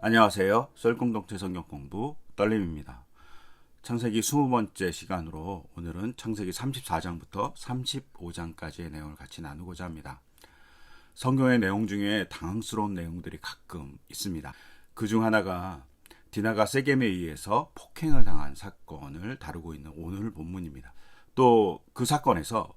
안녕하세요. 썰공동체 성경 공부 떨림입니다. 창세기 20번째 시간으로 오늘은 창세기 34장부터 35장까지의 내용을 같이 나누고자 합니다. 성경의 내용 중에 당황스러운 내용들이 가끔 있습니다. 그 중 하나가 디나가 세겜에 의해서 폭행을 당한 사건을 다루고 있는 오늘 본문입니다. 또 그 사건에서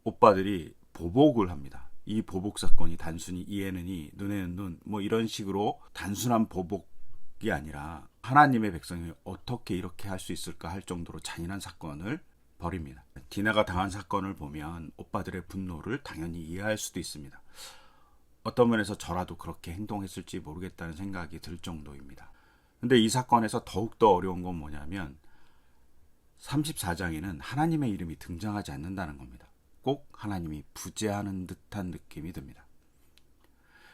오빠들이 보복을 합니다. 이 보복 사건이 단순히 이에는 이, 눈에는 눈, 이런 식으로 단순한 보복이 아니라 하나님의 백성이 어떻게 이렇게 할 수 있을까 할 정도로 잔인한 사건을 벌입니다. 디나가 당한 사건을 보면 오빠들의 분노를 당연히 이해할 수도 있습니다. 어떤 면에서 저라도 그렇게 행동했을지 모르겠다는 생각이 들 정도입니다. 근데 이 사건에서 더욱더 어려운 건 뭐냐면 34장에는 하나님의 이름이 등장하지 않는다는 겁니다. 꼭 하나님이 부재하는 듯한 느낌이 듭니다.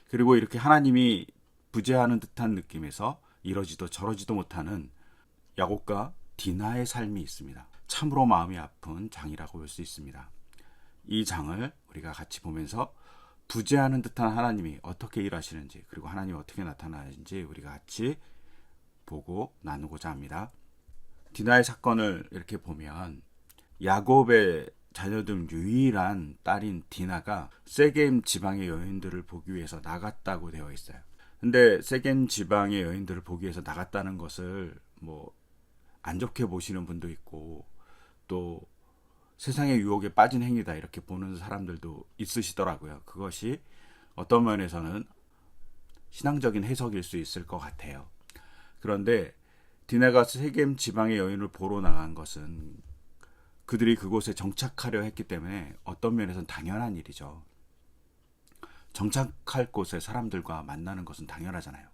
그리고 이렇게 하나님이 부재하는 듯한 느낌에서 이러지도 저러지도 못하는 야곱과 디나의 삶이 있습니다. 참으로 마음이 아픈 장이라고 볼 수 있습니다. 이 장을 우리가 같이 보면서 부재하는 듯한 하나님이 어떻게 일하시는지, 그리고 하나님이 어떻게 나타나는지 우리가 같이 보고 나누고자 합니다. 디나의 사건을 이렇게 보면 야곱의 자녀들 유일한 딸인 디나가 세겜 지방의 여인들을 보기 위해서 나갔다고 되어 있어요. 근데 세겜 지방의 여인들을 보기 위해서 나갔다는 것을 안 좋게 보시는 분도 있고, 또 세상의 유혹에 빠진 행위다 이렇게 보는 사람들도 있으시더라고요. 그것이 어떤 면에서는 신앙적인 해석일 수 있을 것 같아요. 그런데 디나가 세겜 지방의 여인을 보러 나간 것은 그들이 그곳에 정착하려 했기 때문에 어떤 면에서는 당연한 일이죠. 정착할 곳에 사람들과 만나는 것은 당연하잖아요.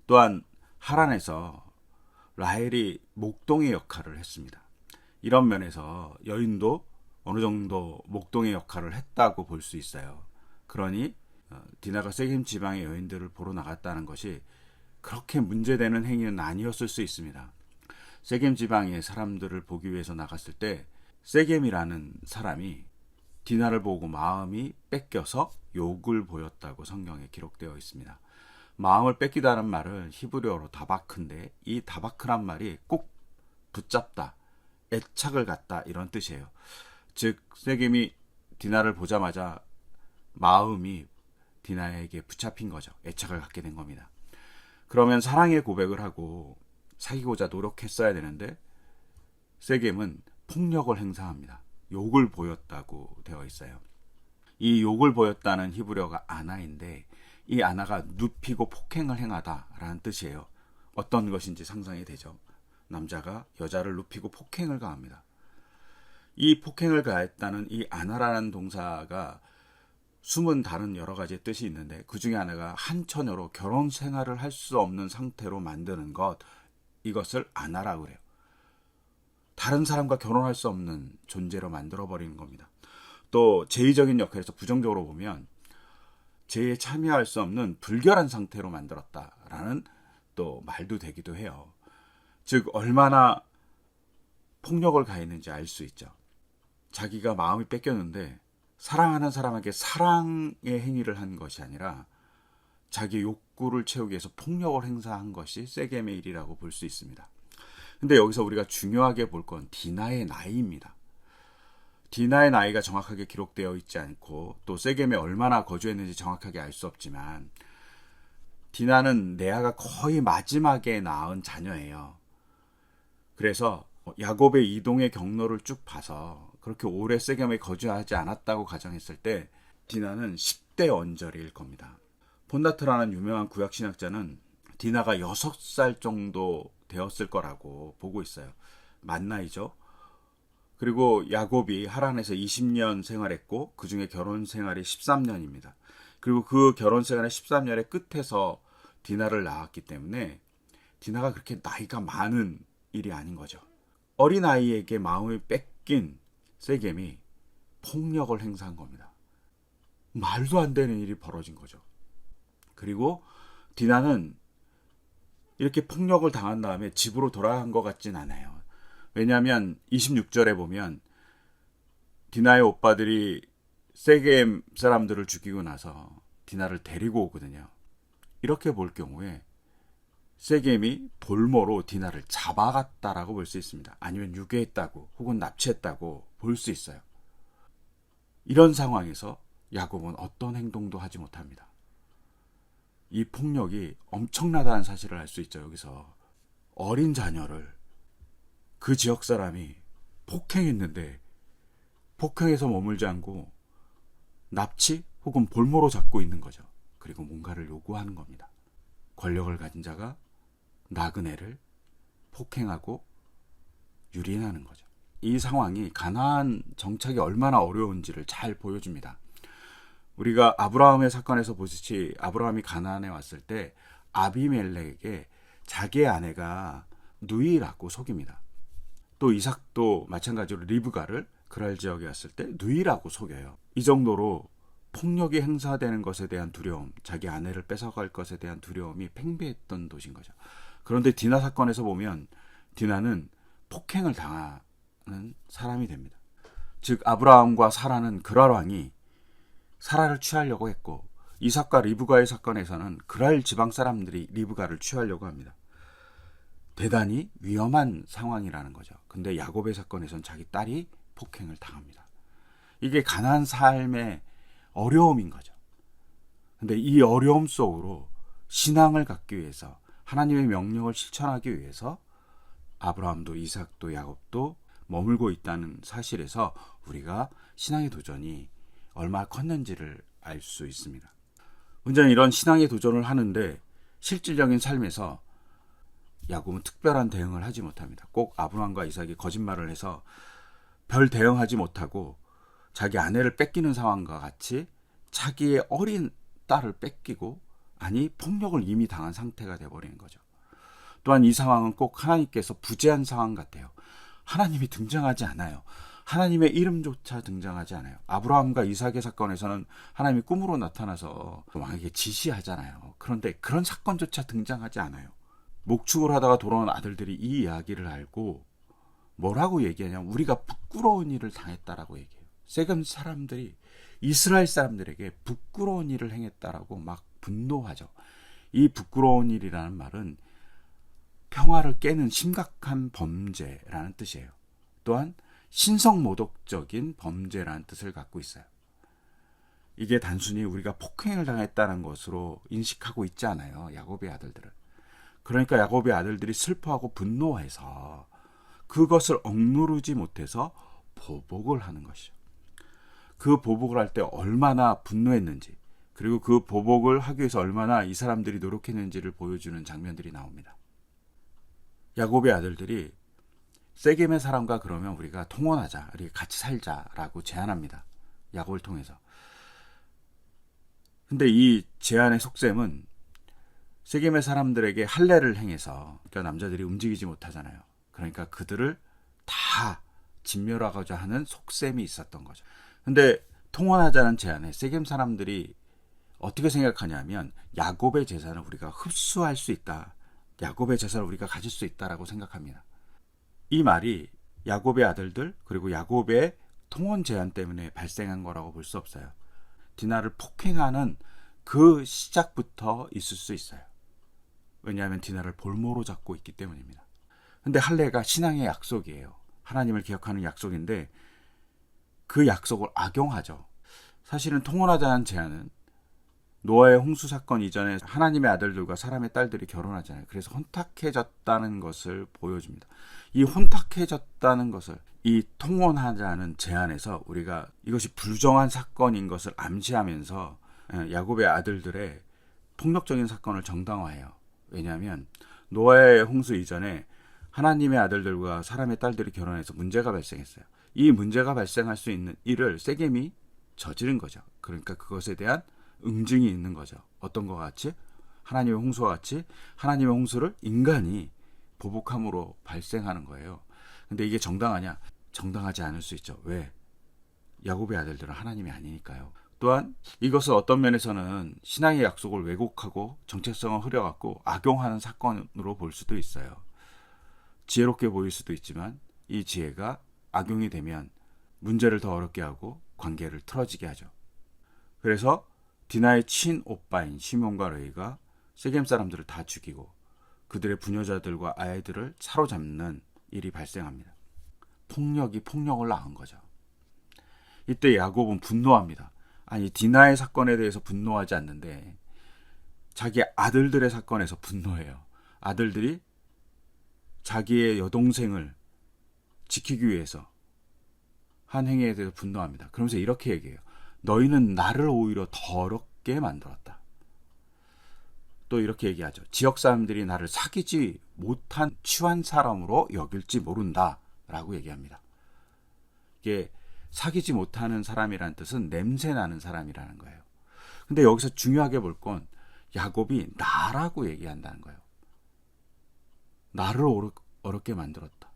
또한 하란에서 라헬이 목동의 역할을 했습니다. 이런 면에서 여인도 어느 정도 목동의 역할을 했다고 볼 수 있어요. 그러니 디나가 세겜 지방의 여인들을 보러 나갔다는 것이 그렇게 문제되는 행위는 아니었을 수 있습니다. 세겜 지방의 사람들을 보기 위해서 나갔을 때 세겜이라는 사람이 디나를 보고 마음이 뺏겨서 욕을 보였다고 성경에 기록되어 있습니다. 마음을 뺏기다는 말은 히브리어로 다바크인데, 이 다바크란 말이 꼭 붙잡다, 애착을 갖다 이런 뜻이에요. 즉 세겜이 디나를 보자마자 마음이 디나에게 붙잡힌 거죠. 애착을 갖게 된 겁니다. 그러면 사랑의 고백을 하고 사귀고자 노력했어야 되는데 세겜은 폭력을 행사합니다. 욕을 보였다고 되어 있어요. 이 욕을 보였다는 히브리어가 아나인데, 이 아나가 눕히고 폭행을 행하다라는 뜻이에요. 어떤 것인지 상상이 되죠. 남자가 여자를 눕히고 폭행을 가합니다. 이 폭행을 가했다는 이 아나라는 동사가 숨은 다른 여러 가지 뜻이 있는데, 그 중에 하나가 한 처녀로 결혼 생활을 할 수 없는 상태로 만드는 것, 이것을 아나라고 그래요. 다른 사람과 결혼할 수 없는 존재로 만들어버리는 겁니다. 또 제의적인 역할에서 부정적으로 보면 제의에 참여할 수 없는 불결한 상태로 만들었다라는 또 말도 되기도 해요. 즉 얼마나 폭력을 가했는지 알 수 있죠. 자기가 마음이 뺏겼는데 사랑하는 사람에게 사랑의 행위를 한 것이 아니라 자기 욕구를 채우기 위해서 폭력을 행사한 것이 세겜의 일이라고 볼 수 있습니다. 근데 여기서 우리가 중요하게 볼 건 디나의 나이입니다. 디나의 나이가 정확하게 기록되어 있지 않고, 또 세겜에 얼마나 거주했는지 정확하게 알 수 없지만, 디나는 레아가 거의 마지막에 낳은 자녀예요. 그래서 야곱의 이동의 경로를 쭉 봐서 그렇게 오래 세겜에 거주하지 않았다고 가정했을 때 디나는 10대 언저리일 겁니다. 폰다트라는 유명한 구약신학자는 디나가 6살 정도 되었을 거라고 보고 있어요. 만 나이죠. 그리고 야곱이 하란에서 20년 생활했고, 그 중에 결혼 생활이 13년입니다. 그리고 그 결혼 생활의 13년의 끝에서 디나를 낳았기 때문에 디나가 그렇게 나이가 많은 일이 아닌 거죠. 어린아이에게 마음을 뺏긴 세겜이 폭력을 행사한 겁니다. 말도 안 되는 일이 벌어진 거죠. 그리고 디나는 이렇게 폭력을 당한 다음에 집으로 돌아간 것 같진 않아요. 왜냐하면 26절에 보면 디나의 오빠들이 세겜 사람들을 죽이고 나서 디나를 데리고 오거든요. 이렇게 볼 경우에 세겜이 볼모로 디나를 잡아갔다라고 볼 수 있습니다. 아니면 유괴했다고 혹은 납치했다고 볼 수 있어요. 이런 상황에서 야곱은 어떤 행동도 하지 못합니다. 이 폭력이 엄청나다는 사실을 알 수 있죠. 여기서 어린 자녀를 그 지역 사람이 폭행했는데 폭행에서 머물지 않고 납치 혹은 볼모로 잡고 있는 거죠. 그리고 뭔가를 요구하는 겁니다. 권력을 가진 자가 나그네를 폭행하고 유린하는 거죠. 이 상황이 가나안 정착이 얼마나 어려운지를 잘 보여줍니다. 우리가 아브라함의 사건에서 보듯이 아브라함이 가나안에 왔을 때 아비멜렉에게 자기의 아내가 누이라고 속입니다. 또 이삭도 마찬가지로 리브가를 그랄 지역에 왔을 때 누이라고 속여요. 이 정도로 폭력이 행사되는 것에 대한 두려움, 자기 아내를 뺏어갈 것에 대한 두려움이 팽배했던 도시인 거죠. 그런데 디나 사건에서 보면 디나는 폭행을 당하는 사람이 됩니다. 즉 아브라함과 사라는 그랄 왕이 사라를 취하려고 했고, 이삭과 리브가의 사건에서는 그랄 지방 사람들이 리브가를 취하려고 합니다. 대단히 위험한 상황이라는 거죠. 근데 야곱의 사건에서는 자기 딸이 폭행을 당합니다. 이게 가난한 삶의 어려움인 거죠. 근데 이 어려움 속으로 신앙을 갖기 위해서, 하나님의 명령을 실천하기 위해서 아브라함도 이삭도 야곱도 머물고 있다는 사실에서 우리가 신앙의 도전이 얼마나 컸는지를 알 수 있습니다. 문제는 이런 신앙의 도전을 하는데 실질적인 삶에서 야곱은 특별한 대응을 하지 못합니다. 꼭 아브라함과 이삭이 거짓말을 해서 별 대응하지 못하고 자기 아내를 뺏기는 상황과 같이 자기의 어린 딸을 뺏기고, 아니 폭력을 이미 당한 상태가 되어버리는 거죠. 또한 이 상황은 꼭 하나님께서 부재한 상황 같아요. 하나님이 등장하지 않아요. 하나님의 이름조차 등장하지 않아요. 아브라함과 이삭의 사건에서는 하나님이 꿈으로 나타나서 왕에게 지시하잖아요. 그런데 그런 사건조차 등장하지 않아요. 목축을 하다가 돌아온 아들들이 이 이야기를 알고 뭐라고 얘기하냐면 우리가 부끄러운 일을 당했다라고 얘기해요. 세겜 사람들이 이스라엘 사람들에게 부끄러운 일을 행했다라고 막 분노하죠. 이 부끄러운 일이라는 말은 평화를 깨는 심각한 범죄라는 뜻이에요. 또한 신성모독적인 범죄라는 뜻을 갖고 있어요. 이게 단순히 우리가 폭행을 당했다는 것으로 인식하고 있지 않아요. 야곱의 아들들은. 그러니까 야곱의 아들들이 슬퍼하고 분노해서 그것을 억누르지 못해서 보복을 하는 것이죠. 그 보복을 할 때 얼마나 분노했는지, 그리고 그 보복을 하기 위해서 얼마나 이 사람들이 노력했는지를 보여주는 장면들이 나옵니다. 야곱의 아들들이 세겜의 사람과 그러면 우리가 통혼하자, 우리 같이 살자라고 제안합니다. 야곱을 통해서. 근데 이 제안의 속셈은 세겜의 사람들에게 할례를 행해서, 그러니까 남자들이 움직이지 못하잖아요. 그러니까 그들을 다 진멸하고자 하는 속셈이 있었던 거죠. 근데 통혼하자는 제안에 세겜 사람들이 어떻게 생각하냐면 야곱의 재산을 우리가 흡수할 수 있다, 야곱의 재산을 우리가 가질 수 있다라고 생각합니다. 이 말이 야곱의 아들들 그리고 야곱의 통혼 제안 때문에 발생한 거라고 볼 수 없어요. 디나를 폭행하는 그 시작부터 있을 수 있어요. 왜냐하면 디나를 볼모로 잡고 있기 때문입니다. 근데 할례가 신앙의 약속이에요. 하나님을 기억하는 약속인데 그 약속을 악용하죠. 사실은 통혼하자는 제안은 노아의 홍수 사건 이전에 하나님의 아들들과 사람의 딸들이 결혼하잖아요. 그래서 혼탁해졌다는 것을 보여줍니다. 이 혼탁해졌다는 것을, 이 통혼하자는 제안에서 우리가 이것이 불정한 사건인 것을 암시하면서 야곱의 아들들의 폭력적인 사건을 정당화해요. 왜냐하면 노아의 홍수 이전에 하나님의 아들들과 사람의 딸들이 결혼해서 문제가 발생했어요. 이 문제가 발생할 수 있는 일을 세겜이 저지른 거죠. 그러니까 그것에 대한 응징이 있는 거죠. 어떤 것 같이? 하나님의 홍수와 같이 하나님의 홍수를 인간이 보복함으로 발생하는 거예요. 근데 이게 정당하냐? 정당하지 않을 수 있죠. 왜? 야곱의 아들들은 하나님이 아니니까요. 또한 이것을 어떤 면에서는 신앙의 약속을 왜곡하고 정체성을 흐려갖고 악용하는 사건으로 볼 수도 있어요. 지혜롭게 보일 수도 있지만 이 지혜가 악용이 되면 문제를 더 어렵게 하고 관계를 틀어지게 하죠. 그래서 디나의 친오빠인 시몬과 레위가 세겜 사람들을 다 죽이고 그들의 부녀자들과 아이들을 사로잡는 일이 발생합니다. 폭력이 폭력을 낳은 거죠. 이때 야곱은 분노합니다. 아니, 디나의 사건에 대해서 분노하지 않는데 자기 아들들의 사건에서 분노해요. 아들들이 자기의 여동생을 지키기 위해서 한 행위에 대해서 분노합니다. 그러면서 이렇게 얘기해요. 너희는 나를 오히려 더럽게 만들었다. 또 이렇게 얘기하죠. 지역 사람들이 나를 사귀지 못한 취한 사람으로 여길지 모른다 라고 얘기합니다. 이게 사귀지 못하는 사람이라는 뜻은 냄새 나는 사람이라는 거예요. 근데 여기서 중요하게 볼 건 야곱이 나라고 얘기한다는 거예요. 나를 어렵게 만들었다.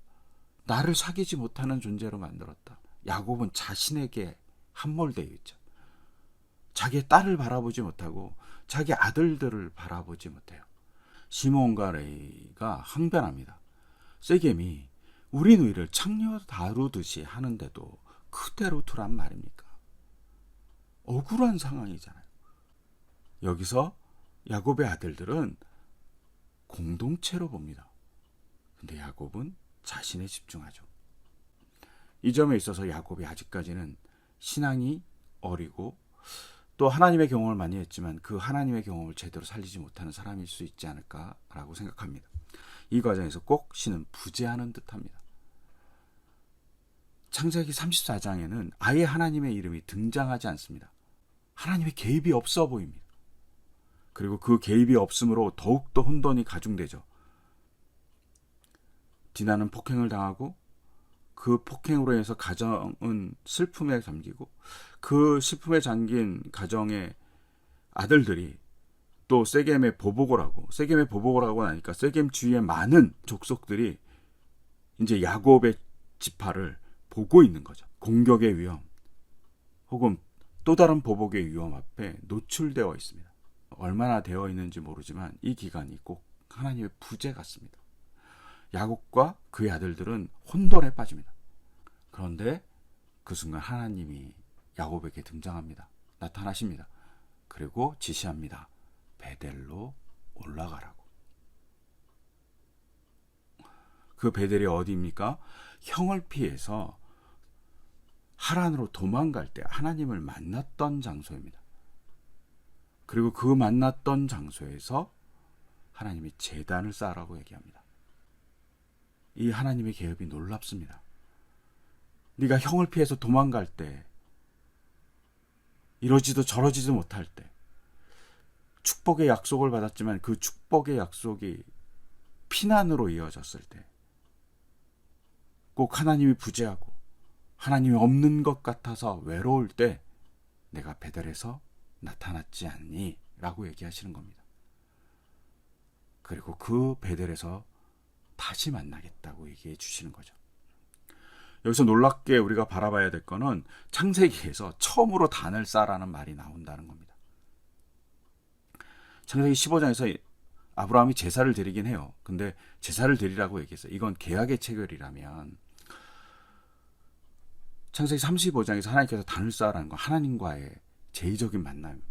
나를 사귀지 못하는 존재로 만들었다. 야곱은 자신에게 함몰되어 있죠. 자기의 딸을 바라보지 못하고 자기 아들들을 바라보지 못해요. 시몬과 레이가 항변합니다. 세겜이 우리 누이를 창녀 다루듯이 하는데도 그대로 두란 말입니까? 억울한 상황이잖아요. 여기서 야곱의 아들들은 공동체로 봅니다. 근데 야곱은 자신에 집중하죠. 이 점에 있어서 야곱이 아직까지는 신앙이 어리고 또 하나님의 경험을 많이 했지만 그 하나님의 경험을 제대로 살리지 못하는 사람일 수 있지 않을까라고 생각합니다. 이 과정에서 꼭 신은 부재하는 듯합니다. 창세기 34장에는 아예 하나님의 이름이 등장하지 않습니다. 하나님의 개입이 없어 보입니다. 그리고 그 개입이 없으므로 더욱더 혼돈이 가중되죠. 디나는 폭행을 당하고 그 폭행으로 인해서 가정은 슬픔에 잠기고 그 슬픔에 잠긴 가정의 아들들이 또 세겜에 보복을 하고 나니까 세겜 주위의 많은 족속들이 이제 야곱의 지파를 보고 있는 거죠. 공격의 위험 혹은 또 다른 보복의 위험 앞에 노출되어 있습니다. 얼마나 되어 있는지 모르지만 이 기간이 꼭 하나님의 부재 같습니다. 야곱과 그의 아들들은 혼돈에 빠집니다. 그런데 그 순간 하나님이 야곱에게 등장합니다. 나타나십니다. 그리고 지시합니다. 베델로 올라가라고. 그 베델이 어디입니까? 형을 피해서 하란으로 도망갈 때 하나님을 만났던 장소입니다. 그리고 그 만났던 장소에서 하나님이 제단을 쌓으라고 얘기합니다. 이 하나님의 계획이 놀랍습니다. 네가 형을 피해서 도망갈 때, 이러지도 저러지도 못할 때, 축복의 약속을 받았지만 그 축복의 약속이 피난으로 이어졌을 때, 꼭 하나님이 부재하고 하나님이 없는 것 같아서 외로울 때 내가 베델에서 나타났지 않니? 라고 얘기하시는 겁니다. 그리고 그 베델에서 다시 만나겠다고 얘기해 주시는 거죠. 여기서 놀랍게 우리가 바라봐야 될 거는 창세기에서 처음으로 단을 쌓라는 말이 나온다는 겁니다. 창세기 15장에서 아브라함이 제사를 드리긴 해요. 근데 제사를 드리라고 얘기했어요. 이건 계약의 체결이라면 창세기 35장에서 하나님께서 단을 쌓으라는 건 하나님과의 제의적인 만남입니다.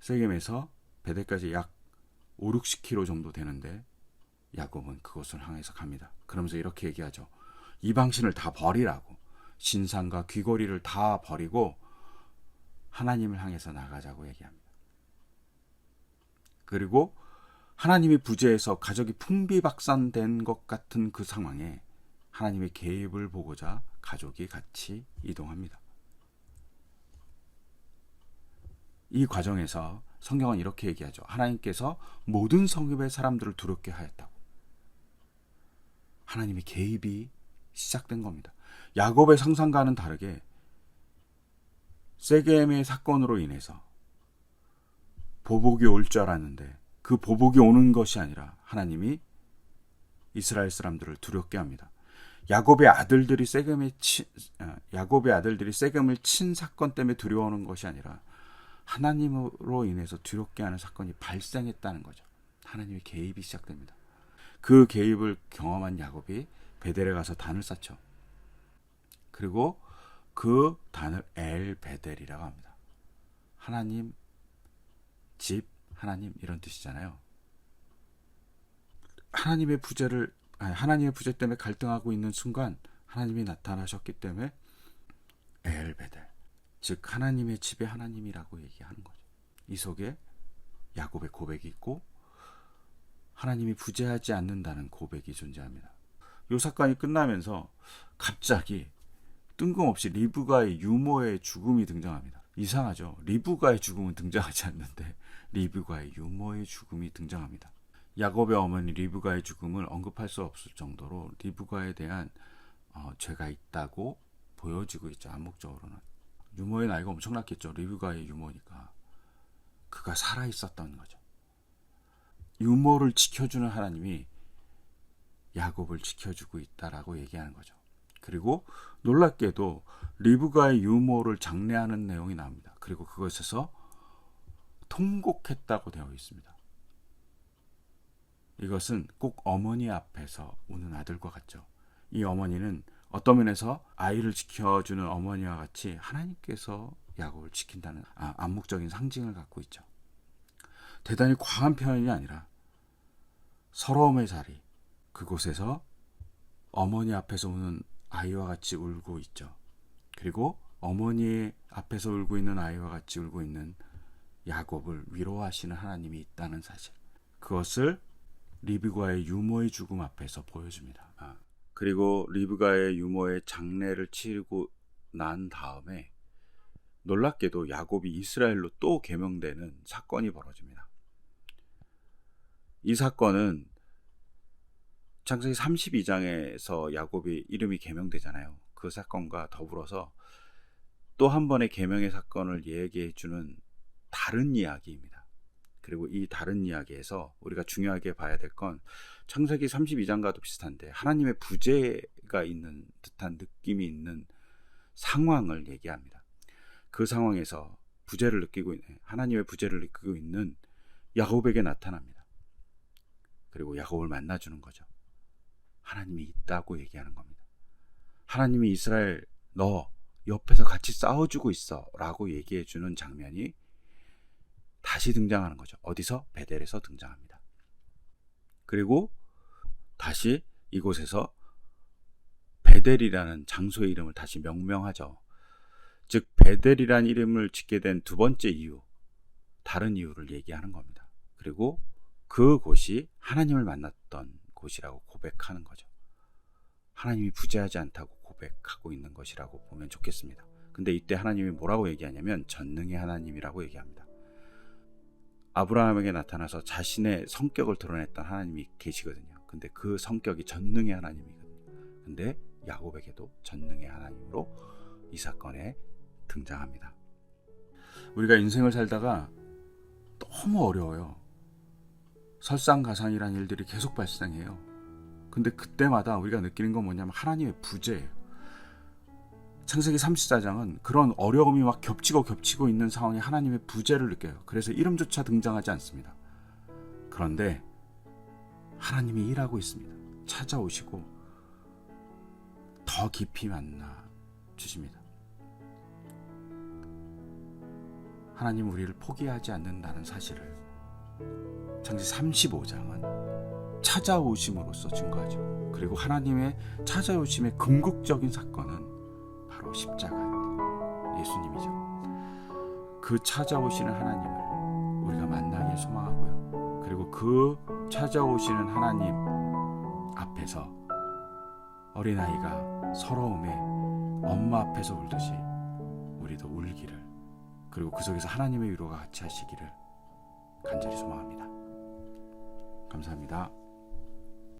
세겜에서 베델까지 약 5, 60km 정도 되는데 야곱은 그곳을 향해서 갑니다. 그러면서 이렇게 얘기하죠. 이방신을 다 버리라고. 신상과 귀고리를 다 버리고 하나님을 향해서 나가자고 얘기합니다. 그리고 하나님이 부재해서 가족이 풍비박산된 것 같은 그 상황에 하나님의 개입을 보고자 가족이 같이 이동합니다. 이 과정에서 성경은 이렇게 얘기하죠. 하나님께서 모든 성읍의 사람들을 두렵게 하였다고. 하나님의 개입이 시작된 겁니다. 야곱의 상상과는 다르게 세겜의 사건으로 인해서 보복이 올 줄 알았는데 그 보복이 오는 것이 아니라 하나님이 이스라엘 사람들을 두렵게 합니다. 야곱의 아들들이 세겜을 친 사건 때문에 두려워하는 것이 아니라 하나님으로 인해서 두렵게 하는 사건이 발생했다는 거죠. 하나님의 개입이 시작됩니다. 그 개입을 경험한 야곱이 베델에 가서 단을 쌓죠. 그리고 그 단을 엘 베델이라고 합니다. 하나님 집 하나님 이런 뜻이잖아요. 하나님의 부재 때문에 갈등하고 있는 순간 하나님이 나타나셨기 때문에 엘베델, 즉 하나님의 집의 하나님이라고 얘기하는 거죠. 이 속에 야곱의 고백이 있고 하나님이 부재하지 않는다는 고백이 존재합니다. 이 사건이 끝나면서 갑자기 뜬금없이 리브가의 유모의 죽음이 등장합니다. 이상하죠. 리브가의 죽음은 등장하지 않는데 리브가의 유모의 죽음이 등장합니다. 야곱의 어머니 리브가의 죽음을 언급할 수 없을 정도로 리브가에 대한 죄가 있다고 보여지고 있죠. 암묵적으로는. 유모의 나이가 엄청났겠죠. 리브가의 유모니까. 그가 살아있었던 거죠. 유모를 지켜주는 하나님이 야곱을 지켜주고 있다라고 얘기하는 거죠. 그리고 놀랍게도 리브가의 유모를 장례하는 내용이 나옵니다. 그리고 그것에서 통곡했다고 되어 있습니다. 이것은 꼭 어머니 앞에서 우는 아들과 같죠. 이 어머니는 어떤 면에서 아이를 지켜주는 어머니와 같이 하나님께서 야곱을 지킨다는 암묵적인 상징을 갖고 있죠. 대단히 과한 표현이 아니라 서러움의 자리, 그곳에서 어머니 앞에서 우는 아이와 같이 울고 있죠. 그리고 어머니 앞에서 울고 있는 아이와 같이 울고 있는 야곱을 위로하시는 하나님이 있다는 사실, 그것을 리브가의 유모의 죽음 앞에서 보여줍니다. 그리고 리브가의 유모의 장례를 치르고 난 다음에 놀랍게도 야곱이 이스라엘로 또 계명되는 사건이 벌어집니다. 이 사건은 창세기 32장에서 야곱이 이름이 계명되잖아요. 그 사건과 더불어서 또 한 번의 계명의 사건을 얘기해 주는 다른 이야기입니다. 그리고 이 다른 이야기에서 우리가 중요하게 봐야 될 건 창세기 32장과도 비슷한데 하나님의 부재가 있는 듯한 느낌이 있는 상황을 얘기합니다. 그 상황에서 하나님의 부재를 느끼고 있는 야곱에게 나타납니다. 그리고 야곱을 만나주는 거죠. 하나님이 있다고 얘기하는 겁니다. 하나님이 이스라엘 너 옆에서 같이 싸워주고 있어 라고 얘기해주는 장면이 다시 등장하는 거죠. 어디서? 베델에서 등장합니다. 그리고 다시 이곳에서 베델이라는 장소의 이름을 다시 명명하죠. 즉 베델이라는 이름을 짓게 된 두 번째 이유, 다른 이유를 얘기하는 겁니다. 그리고 그곳이 하나님을 만났던 곳이라고 고백하는 거죠. 하나님이 부재하지 않다고 고백하고 있는 것이라고 보면 좋겠습니다. 근데 이때 하나님이 뭐라고 얘기하냐면 전능의 하나님이라고 얘기합니다. 아브라함에게 나타나서 자신의 성격을 드러냈던 하나님이 계시거든요. 근데 그 성격이 전능의 하나님이거든요. 근데 야곱에게도 전능의 하나님으로 이 사건에 등장합니다. 우리가 인생을 살다가 너무 어려워요. 설상가상이라는 일들이 계속 발생해요. 근데 그때마다 우리가 느끼는 건 뭐냐면 하나님의 부재예요. 창세기 34장은 그런 어려움이 막 겹치고 있는 상황에 하나님의 부재를 느껴요. 그래서 이름조차 등장하지 않습니다. 그런데 하나님이 일하고 있습니다. 찾아오시고 더 깊이 만나 주십니다. 하나님은 우리를 포기하지 않는다는 사실을 창세기 35장은 찾아오심으로써 증거하죠. 그리고 하나님의 찾아오심의 궁극적인 사건은 바로 십자가입니다. 예수님이죠. 그 찾아오시는 하나님을 우리가 만나길 소망하고요. 그리고 그 찾아오시는 하나님 앞에서 어린아이가 서러움에 엄마 앞에서 울듯이 우리도 울기를, 그리고 그 속에서 하나님의 위로가 같이 하시기를 간절히 소망합니다. 감사합니다.